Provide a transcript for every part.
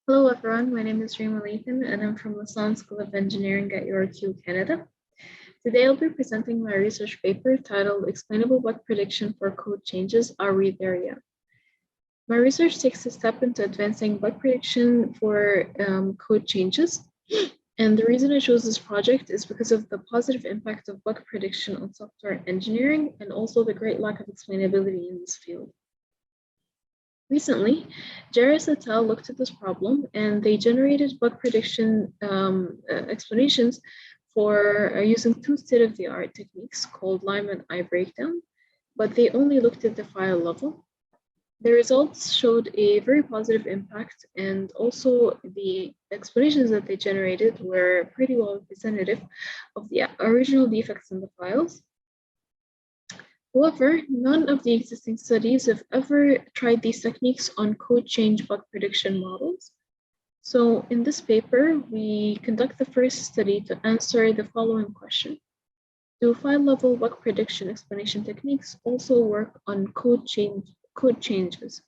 Hello everyone, my name is Rima Lathan and I'm from Lassonde School of Engineering at URQ, Canada. Today I'll be presenting my research paper titled Explainable Bug Prediction for Code Changes. Are we there yet? My research takes a step into advancing bug prediction for code changes. And the reason I chose this project is because of the positive impact of bug prediction on software engineering and also the great lack of explainability in this field. Recently, Jirayus et al. Looked at this problem and they generated bug prediction explanations for using two state-of-the-art techniques called Lime and iBreakDown, but they only looked at the file level. The results showed a very positive impact, and also the explanations that they generated were pretty well representative of the original defects in the files. However, none of the existing studies have ever tried these techniques on code change bug prediction models. So in this paper, we conduct the first study to answer the following question. Do file-level bug prediction explanation techniques also work on code changes?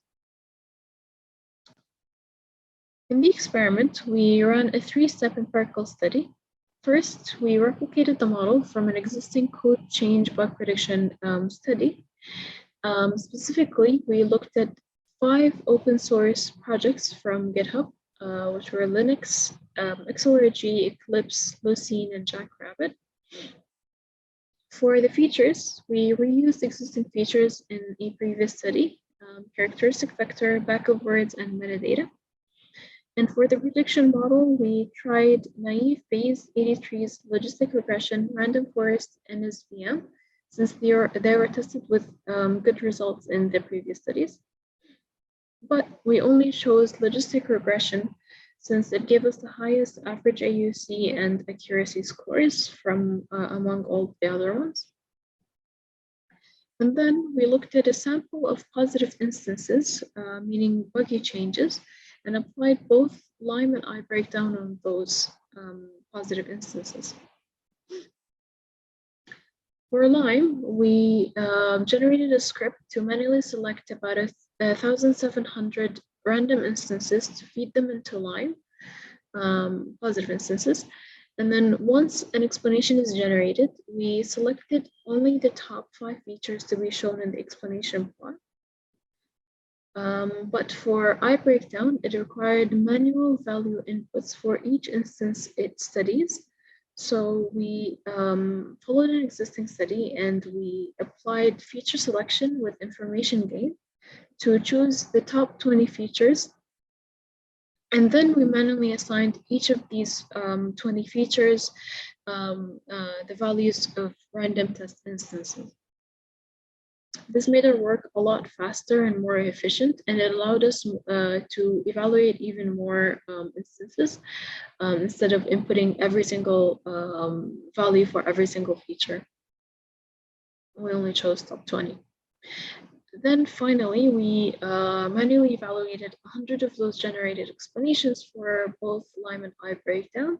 In the experiment, we ran a three-step empirical study. First, we replicated the model from an existing code change bug prediction study. Specifically, we looked at 5 open source projects from GitHub, which were Linux, XORG, Eclipse, Lucene, and Jackrabbit. For the features, we reused existing features in a previous study, characteristic vector, backup words, and metadata. And for the prediction model, we tried naive Bayes 83's logistic regression, random forest, and SVM, since they were tested with good results in the previous studies. But we only chose logistic regression since it gave us the highest average AUC and accuracy scores from among all the other ones. And then we looked at a sample of positive instances, meaning buggy changes, and applied both Lime and iBreakDown on those positive instances. For Lime, we generated a script to manually select about 1,700 random instances to feed them into Lime, positive instances. And then once an explanation is generated, we selected only the top 5 features to be shown in the explanation plot. But for iBreakDown, it required manual value inputs for each instance it studies. So we followed an existing study and we applied feature selection with information gain to choose the top 20 features. And then we manually assigned each of these 20 features the values of random test instances. This made our work a lot faster and more efficient, and it allowed us to evaluate even more instances instead of inputting every single value for every single feature. We only chose top 20. Then finally, we manually evaluated 100 of those generated explanations for both Lime and iBreakDown,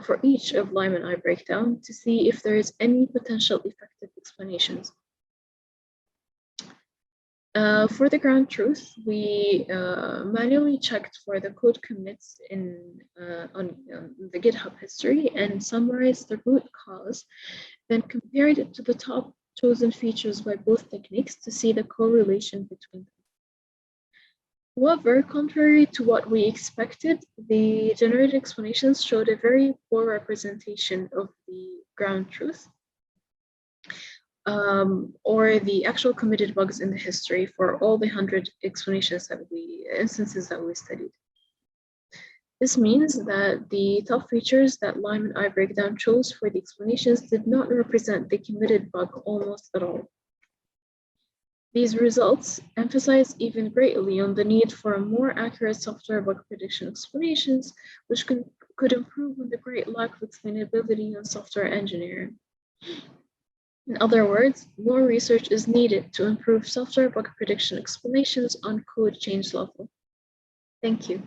for each of Lime and iBreakDown, to see if there is any potential effective explanations. For the ground truth, we manually checked for the code commits on the GitHub history and summarized the root cause, then compared it to the top chosen features by both techniques to see the correlation between them. However, contrary to what we expected, the generated explanations showed a very poor representation of the ground truth. Or the actual committed bugs in the history for all the 100 instances that we studied. This means that the top features that Lime and iBreakDown chose for the explanations did not represent the committed bug almost at all. These results emphasize even greatly on the need for a more accurate software bug prediction explanations, which could improve on the great lack of explainability in software engineering. In other words, more research is needed to improve software bug prediction explanations on code change level. Thank you.